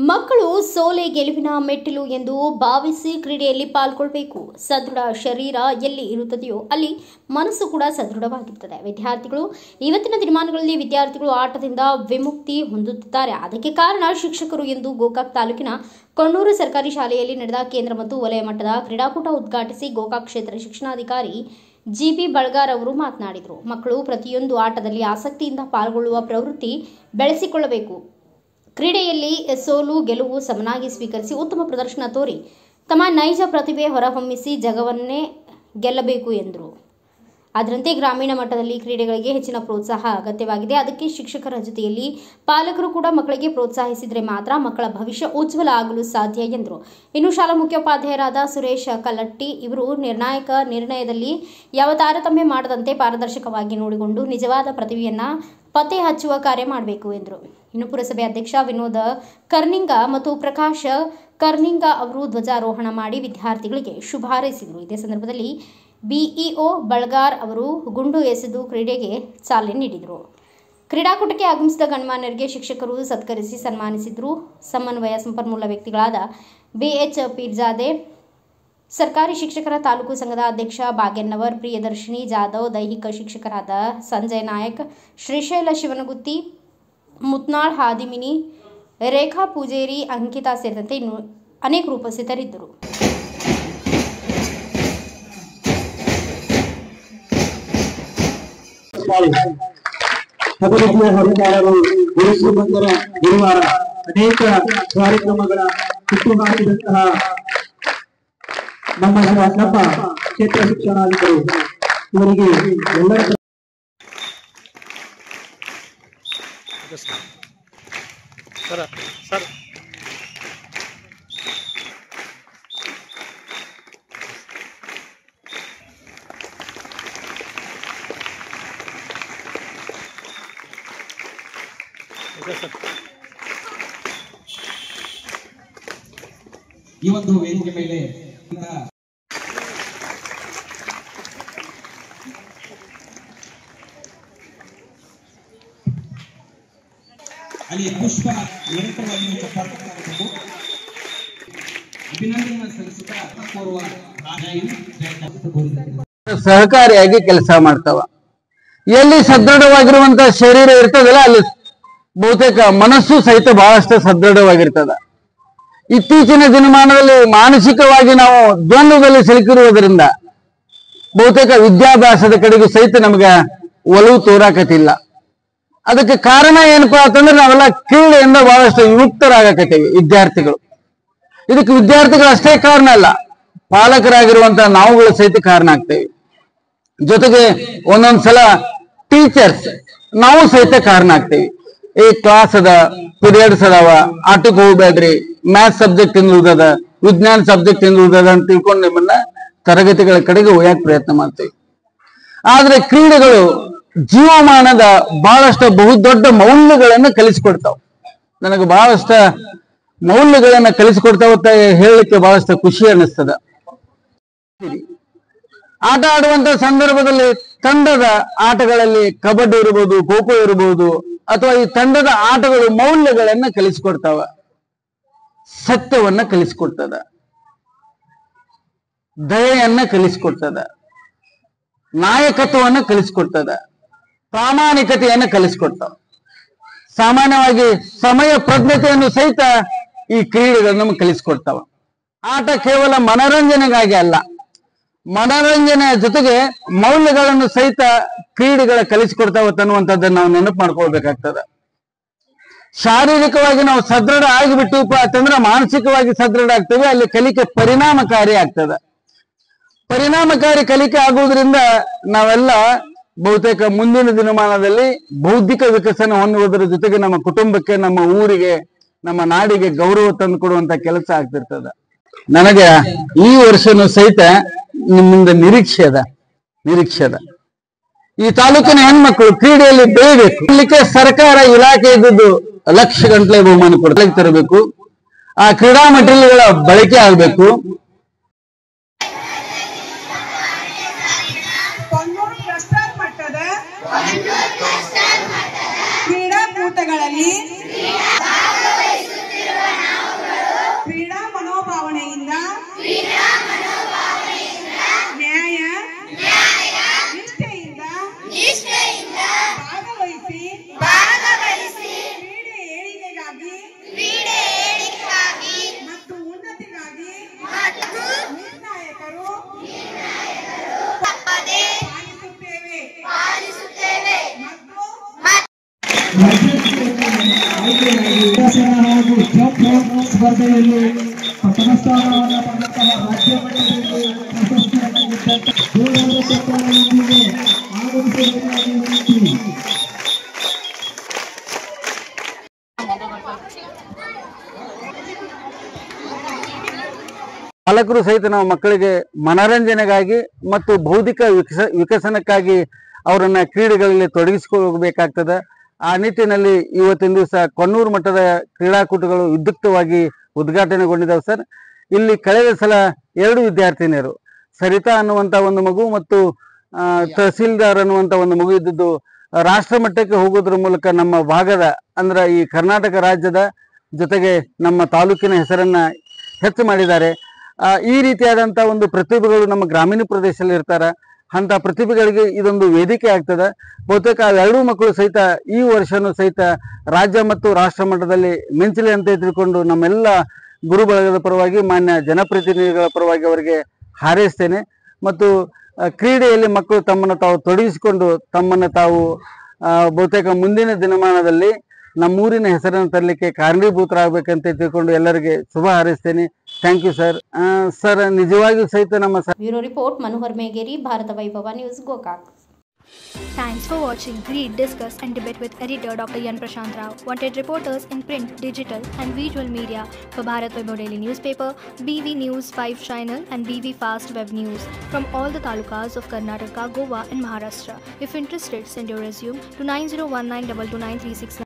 ಮಕ್ಕಳು ಸೋಲೆ ಗೆಲುವಿನ ಮೆಟ್ಟಿಲು ಎಂದು ಭಾವಿಸಿ ಕ್ರೀಡೆಯಲ್ಲಿ ಪಾಲ್ಗೊಳ್ಳಬೇಕು. ಸದೃಢ ಶರೀರ ಎಲ್ಲಿ ಇರುತ್ತದೆಯೋ ಅಲ್ಲಿ ಮನಸ್ಸು ಕೂಡ ಸದೃಢವಾಗಿರುತ್ತದೆ. ವಿದ್ಯಾರ್ಥಿಗಳು ಇವತ್ತಿನ ದಿನಮಾನಗಳಲ್ಲಿ ವಿದ್ಯಾರ್ಥಿಗಳು ಆಟದಿಂದ ವಿಮುಕ್ತಿ ಹೊಂದುತ್ತಿದ್ದಾರೆ. ಅದಕ್ಕೆ ಕಾರಣ ಶಿಕ್ಷಕರು ಎಂದು ಗೋಕಾಕ್ ತಾಲೂಕಿನ ಕೊಣ್ಣೂರು ಸರ್ಕಾರಿ ಶಾಲೆಯಲ್ಲಿ ನಡೆದ ಕೇಂದ್ರ ಮತ್ತು ವಲಯ ಮಟ್ಟದ ಕ್ರೀಡಾಕೂಟ ಉದ್ಘಾಟಿಸಿ ಗೋಕಾಕ್ ಕ್ಷೇತ್ರ ಶಿಕ್ಷಣಾಧಿಕಾರಿ ಜಿಬಿ ಬಳ್ಗಾರ್ ಅವರು ಮಾತನಾಡಿದರು. ಮಕ್ಕಳು ಪ್ರತಿಯೊಂದು ಆಟದಲ್ಲಿ ಆಸಕ್ತಿಯಿಂದ ಪಾಲ್ಗೊಳ್ಳುವ ಪ್ರವೃತ್ತಿ ಬೆಳೆಸಿಕೊಳ್ಳಬೇಕು. ಕ್ರೀಡೆಯಲ್ಲಿ ಸೋಲು ಗೆಲುವು ಸಮನಾಗಿ ಸ್ವೀಕರಿಸಿ ಉತ್ತಮ ಪ್ರದರ್ಶನ ತೋರಿ ತಮ್ಮ ನೈಜ ಪ್ರತಿಭೆ ಹೊರಹೊಮ್ಮಿಸಿ ಜಗವನ್ನೇ ಗೆಲ್ಲಬೇಕು ಎಂದರು. ಅದರಂತೆ ಗ್ರಾಮೀಣ ಮಟ್ಟದಲ್ಲಿ ಕ್ರೀಡೆಗಳಿಗೆ ಹೆಚ್ಚಿನ ಪ್ರೋತ್ಸಾಹ ಅಗತ್ಯವಾಗಿದೆ. ಅದಕ್ಕೆ ಶಿಕ್ಷಕರ ಜೊತೆಯಲ್ಲಿ ಪಾಲಕರು ಕೂಡ ಮಕ್ಕಳಿಗೆ ಪ್ರೋತ್ಸಾಹಿಸಿದರೆ ಮಾತ್ರ ಮಕ್ಕಳ ಭವಿಷ್ಯ ಉಜ್ವಲ ಆಗಲು ಸಾಧ್ಯ ಎಂದರು. ಇನ್ನು ಶಾಲಾ ಮುಖ್ಯೋಪಾಧ್ಯಾಯರಾದ ಸುರೇಶ್ ಕಲ್ಲಟ್ಟಿ ಇವರು ನಿರ್ಣಾಯಕ ನಿರ್ಣಯದಲ್ಲಿ ಯಾವ ತಾರತಮ್ಯ ಮಾಡದಂತೆ ಪಾರದರ್ಶಕವಾಗಿ ನೋಡಿಕೊಂಡು ನಿಜವಾದ ಪ್ರತಿಭೆಯನ್ನು ಪತ್ತೆ ಹಚ್ಚುವ ಕಾರ್ಯ ಮಾಡಬೇಕು ಎಂದರು. ಇನ್ನು ಪುರಸಭೆ ಅಧ್ಯಕ್ಷ ವಿನೋದ್ ಕರ್ನಿಂಗ ಮತ್ತು ಪ್ರಕಾಶ್ ಕರ್ನಿಂಗ ಅವರು ಧ್ವಜಾರೋಹಣ ಮಾಡಿ ವಿದ್ಯಾರ್ಥಿಗಳಿಗೆ ಶುಭ ಹಾರೈಸಿದರು. ಇದೇ ಸಂದರ್ಭದಲ್ಲಿ ಬಿಇಒ ಬಳ್ಗಾರ್ ಅವರು ಗುಂಡು ಎಸೆದು ಕ್ರೀಡೆಗೆ ಚಾಲನೆ ನೀಡಿದರು. ಕ್ರೀಡಾಕೂಟಕ್ಕೆ ಆಗಮಿಸಿದ ಗಣ್ಯಮಾನ್ಯರಿಗೆ ಶಿಕ್ಷಕರು ಸತ್ಕರಿಸಿ ಸನ್ಮಾನಿಸಿದರು. ಸಮನ್ವಯ ಸಂಪನ್ಮೂಲ ವ್ಯಕ್ತಿಗಳಾದ ಬಿಎಚ್ ಪೀರ್ಜಾದೆ, ಸರ್ಕಾರಿ ಶಿಕ್ಷಕರ ತಾಲೂಕು ಸಂಘದ ಅಧ್ಯಕ್ಷ ಭಾಗ್ಯನ್ನವರ್, ಪ್ರಿಯದರ್ಶಿನಿ ಜಾಧವ್, ದೈಹಿಕ ಶಿಕ್ಷಕರಾದ ಸಂಜಯ್ ನಾಯಕ್, ಶ್ರೀಶೈಲ ಶಿವನಗುತ್ತಿ, ಮುತ್ನಾಳ್ ಹಾದಿಮಿನಿ, ರೇಖಾ ಪೂಜೇರಿ, ಅಂಕಿತಾ ಸೇರಿದಂತೆ ಇನ್ನು ಅನೇಕರು ಉಪಸ್ಥಿತರಿದ್ದರು. ಗುರುವಾರ ಅನೇಕ ಕಾರ್ಯಕ್ರಮಗಳ ಹುಟ್ಟುಹಾಕಿದಂತಹ ನಮ್ಮ ಕ್ಷೇತ್ರ ಶಿಕ್ಷಣಾಧಿಕಾರಿ ಇವರಿಗೆ ಎಲ್ಲರ ಈ ಒಂದು ವೇದಿಕೆ ಮೇಲೆ ಅಲ್ಲಿ ಪುಷ್ಪ ನಿರಂತರವಾಗಿ ಚಪ್ಪಾಳೆ ಅಭಿನಂದನೆ ಸಲ್ಲಿಸುತ್ತಾ ಸಹಕಾರಿಯಾಗಿ ಕೆಲಸ ಮಾಡ್ತಾವ. ಎಲ್ಲಿ ಸದೃಢವಾಗಿರುವಂತಹ ಶರೀರ ಇರ್ತದಲ್ಲ ಅಲ್ಲಿ ಬಹುತೇಕ ಮನಸ್ಸು ಸಹಿತ ಬಹಳಷ್ಟು ಸದೃಢವಾಗಿರ್ತದ. ಇತ್ತೀಚಿನ ದಿನಮಾನದಲ್ಲಿ ಮಾನಸಿಕವಾಗಿ ನಾವು ದ್ವಂದ್ವದಲ್ಲಿ ಸಿಲುಕಿರುವುದರಿಂದ ಬಹುತೇಕ ವಿದ್ಯಾಭ್ಯಾಸದ ಕಡೆಗೂ ಸಹಿತ ನಮಗೆ ಒಲವು ತೋರಾಕತಿಲ್ಲ. ಅದಕ್ಕೆ ಕಾರಣ ಏನಪ್ಪಾ ಅಂತಂದ್ರೆ ನಾವೆಲ್ಲ ಕ್ರೀಡೆಯಿಂದ ಬಹಳಷ್ಟು ವಿಮುಕ್ತರಾಗಕತ್ತೀವಿ ವಿದ್ಯಾರ್ಥಿಗಳು. ಇದಕ್ಕೆ ವಿದ್ಯಾರ್ಥಿಗಳು ಅಷ್ಟೇ ಕಾರಣ ಅಲ್ಲ, ಪಾಲಕರಾಗಿರುವಂತಹ ನಾವುಗಳು ಸಹಿತ ಕಾರಣ ಆಗ್ತೇವೆ. ಜೊತೆಗೆ ಒಂದೊಂದ್ಸಲ ಟೀಚರ್ಸ್ ನಾವು ಸಹಿತ ಕಾರಣ ಆಗ್ತೇವಿ. ಈ ಕ್ಲಾಸ್ ಅದ, ಪೀರಿಯಡ್ಸ್ ಅದಾವ, ಆಟಕ್ಕೆ ಹೋಗ್ಬೇಡ್ರಿ, ಮ್ಯಾಥ್ಸ್ ಸಬ್ಜೆಕ್ಟ್ ಇಂದ ಉಳ್ದದ, ವಿಜ್ಞಾನ ಸಬ್ಜೆಕ್ಟ್ ಇಂದ ಉಳ್ದದ ಅಂತ ತಿಳ್ಕೊಂಡು ನಿಮ್ಮನ್ನ ತರಗತಿಗಳ ಕಡೆಗೆ ಒಯ್ಯಕ್ ಪ್ರಯತ್ನ ಮಾಡ್ತೇವೆ. ಆದ್ರೆ ಕ್ರೀಡೆಗಳು ಜೀವಮಾನದ ಬಹಳಷ್ಟು ಬಹುದೊಡ್ಡ ಮೌಲ್ಯಗಳನ್ನು ಕಲಿಸಿಕೊಡ್ತಾವ. ನನಗೆ ಬಹಳಷ್ಟ ಮೌಲ್ಯಗಳನ್ನ ಕಲಿಸಿಕೊಡ್ತಾವ ಹೇಳಲಿಕ್ಕೆ ಬಹಳಷ್ಟು ಖುಷಿ ಅನ್ನಿಸ್ತದ. ಆಟ ಆಡುವಂತ ಸಂದರ್ಭದಲ್ಲಿ ತಂಡದ ಆಟಗಳಲ್ಲಿ ಕಬಡ್ಡಿ ಇರಬಹುದು, ಖೋ ಖೋ ಇರಬಹುದು, ಅಥವಾ ಈ ತಂಡದ ಆಟಗಳು ಮೌಲ್ಯಗಳನ್ನ ಕಲಿಸಿಕೊಡ್ತಾವ, ಸತ್ಯವನ್ನ ಕಲಿಸಿಕೊಡ್ತದ, ದಯೆಯನ್ನ ಕಲಿಸಿಕೊಡ್ತದ, ನಾಯಕತ್ವವನ್ನು ಕಲಿಸಿಕೊಡ್ತದ, ಪ್ರಾಮಾಣಿಕತೆಯನ್ನು ಕಲಿಸಿಕೊಡ್ತಾವ. ಸಾಮಾನ್ಯವಾಗಿ ಸಮಯ ಪ್ರಜ್ಞತೆಯನ್ನು ಸಹಿತ ಈ ಕ್ರೀಡೆಗಳು ನಮಗೆ ಕಲಿಸಿಕೊಡ್ತಾವ. ಆಟ ಕೇವಲ ಮನರಂಜನೆಗಾಗಿ ಅಲ್ಲ, ಮನರಂಜನೆಯ ಜೊತೆಗೆ ಮೌಲ್ಯಗಳನ್ನು ಸಹಿತ ಕ್ರೀಡೆಗಳ ಕಲಿಸಿಕೊಡ್ತಾವ ಅನ್ನುವಂಥದ್ದನ್ನು ನಾವು ನೆನಪು ಮಾಡ್ಕೊಳ್ಬೇಕಾಗ್ತದ. ಶಾರೀರಿಕವಾಗಿ ನಾವು ಸದೃಢ ಆಗಿಬಿಟ್ಟುಪ್ಪ ಅಂತಂದ್ರೆ ಮಾನಸಿಕವಾಗಿ ಸದೃಢ ಆಗ್ತೇವೆ. ಅಲ್ಲಿ ಕಲಿಕೆ ಪರಿಣಾಮಕಾರಿ ಆಗ್ತದ. ಪರಿಣಾಮಕಾರಿ ಕಲಿಕೆ ಆಗುವುದರಿಂದ ನಾವೆಲ್ಲ ಬಹುತೇಕ ಮುಂದಿನ ದಿನಮಾನದಲ್ಲಿ ಬೌದ್ಧಿಕ ವಿಕಸನ ಹೊಂದುವುದರ ಜೊತೆಗೆ ನಮ್ಮ ಕುಟುಂಬಕ್ಕೆ, ನಮ್ಮ ಊರಿಗೆ, ನಮ್ಮ ನಾಡಿಗೆ ಗೌರವ ತಂದು ಕೊಡುವಂತ ಕೆಲಸ ಆಗ್ತಿರ್ತದ. ನನಗೆ ಈ ವರ್ಷನೂ ಸಹಿತ ನಿಮ್ಮಿಂದ ನಿರೀಕ್ಷೆ ಅದ. ಈ ತಾಲೂಕಿನ ಹೆಣ್ಮಕ್ಳು ಕ್ರೀಡೆಯಲ್ಲಿ ಬೆಳಿಬೇಕು. ಇಲ್ಲಿಕ್ಕೆ ಸರ್ಕಾರ ಇಲಾಖೆ ಇದ್ದದ್ದು ಲಕ್ಷ ಗಂಟಲೆ ಬಹುಮಾನ ಕೊಡ್ಲಿಕ್ಕೆ ತರಬೇಕು. ಆ ಕ್ರೀಡಾ ಮೆಟೀರಿಯಲ್ಗಳ ಬಳಕೆ ಆಗಬೇಕು. ಕ್ರೀಡಾಕೂಟಗಳಲ್ಲಿ ಹಾಗೂ ಜಂಪ್ ಸ್ಪರ್ಧೆಯಲ್ಲಿ ಪ್ರಥಮ ಸ್ಥಾನವನ್ನು ಪಡೆದಂತಹ ರಾಜ್ಯ ಮಟ್ಟದಲ್ಲಿ ಪ್ರಶಸ್ತಿಯನ್ನು ಆಗಮಿಸಬೇಕಾಗಿ ವಿನಂತಿ. ಪಾಲಕರು ಸಹಿತ ನಾವು ಮಕ್ಕಳಿಗೆ ಮನರಂಜನೆಗಾಗಿ ಮತ್ತು ಬೌದ್ಧಿಕ ವಿಕಸನಕ್ಕಾಗಿ ಅವರನ್ನ ಕ್ರೀಡೆಗಳಲ್ಲಿ ತೊಡಗಿಸಿಕೊಳ್ಳಬೇಕಾಗ್ತದೆ. ಆ ನಿಟ್ಟಿನಲ್ಲಿ ಇವತ್ತಿನ ದಿವಸ ಕೊಣ್ಣೂರು ಮಟ್ಟದ ಕ್ರೀಡಾಕೂಟಗಳು ವಿದ್ಯುಕ್ತವಾಗಿ ಉದ್ಘಾಟನೆಗೊಂಡಿದ್ದಾವೆ ಸರ್. ಇಲ್ಲಿ ಕಳೆದ ಸಲ 2 ವಿದ್ಯಾರ್ಥಿನಿಯರು, ಸರಿತಾ ಅನ್ನುವಂಥ ಒಂದು ಮಗು ಮತ್ತು ತಹಸೀಲ್ದಾರ್ ಅನ್ನುವಂಥ ಒಂದು ಮಗು ಇದ್ದದ್ದು ರಾಷ್ಟ್ರ ಮಟ್ಟಕ್ಕೆ ಹೋಗೋದ್ರ ಮೂಲಕ ನಮ್ಮ ಭಾಗದ ಅಂದ್ರೆ ಈ ಕರ್ನಾಟಕ ರಾಜ್ಯದ ಜೊತೆಗೆ ನಮ್ಮ ತಾಲೂಕಿನ ಹೆಸರನ್ನ ಹೆಚ್ಚು ಮಾಡಿದ್ದಾರೆ. ಈ ರೀತಿಯಾದಂಥ ಒಂದು ಪ್ರತಿಭೆಗಳು ನಮ್ಮ ಗ್ರಾಮೀಣ ಪ್ರದೇಶದಲ್ಲಿ ಇರ್ತಾರೆ. ಅಂತ ಪ್ರತಿಭೆಗಳಿಗೆ ಇದೊಂದು ವೇದಿಕೆ ಆಗ್ತದೆ. ಬಹುತೇಕ ಅವೆರಡೂ ಮಕ್ಕಳು ಸಹಿತ ಈ ವರ್ಷನೂ ಸಹಿತ ರಾಜ್ಯ ಮತ್ತು ರಾಷ್ಟ್ರ ಮಟ್ಟದಲ್ಲಿ ಮಿಂಚಲಿ ಅಂತ ತಿಳ್ಕೊಂಡು ನಮ್ಮೆಲ್ಲ ಗುರು ಬಳಗದ ಪರವಾಗಿ, ಮಾನ್ಯ ಜನಪ್ರತಿನಿಧಿಗಳ ಪರವಾಗಿ ಅವರಿಗೆ ಹಾರೈಸ್ತೇನೆ. ಮತ್ತು ಕ್ರೀಡೆಯಲ್ಲಿ ಮಕ್ಕಳು ತಮ್ಮನ್ನು ತಾವು ತೊಡಗಿಸಿಕೊಂಡು ತಮ್ಮನ್ನು ತಾವು ಬಹುತೇಕ ಮುಂದಿನ ದಿನಮಾನದಲ್ಲಿ ನಮ್ಮೂರಿನ ಹೆಸರನ್ನು ತರಲಿಕ್ಕೆ ಕಾರಣೀಭೂತರಾಗಬೇಕಂತ ತಿಳ್ಕೊಂಡು ಎಲ್ಲರಿಗೆ ಶುಭ ಹಾರೈಸ್ತೇನೆ. Thank you sir. ಸರ್ ನಿಜವಾಗಿಯೂ ಸಹಿತ ನಮ್ಮ bureau report Manohar Megeri, Bharat Vaibhav news, Gokak. Thanks for watching. Read, discuss and debate with editor Dr. Yan Prashant Rao. Wanted reporters in print, digital and visual media for Bharat Vaibhav Daily Newspaper, BV News 5 Channel and BV Fast Web News from all the talukas of Karnataka, Goa and Maharashtra. If interested, send your resume to 9019229369.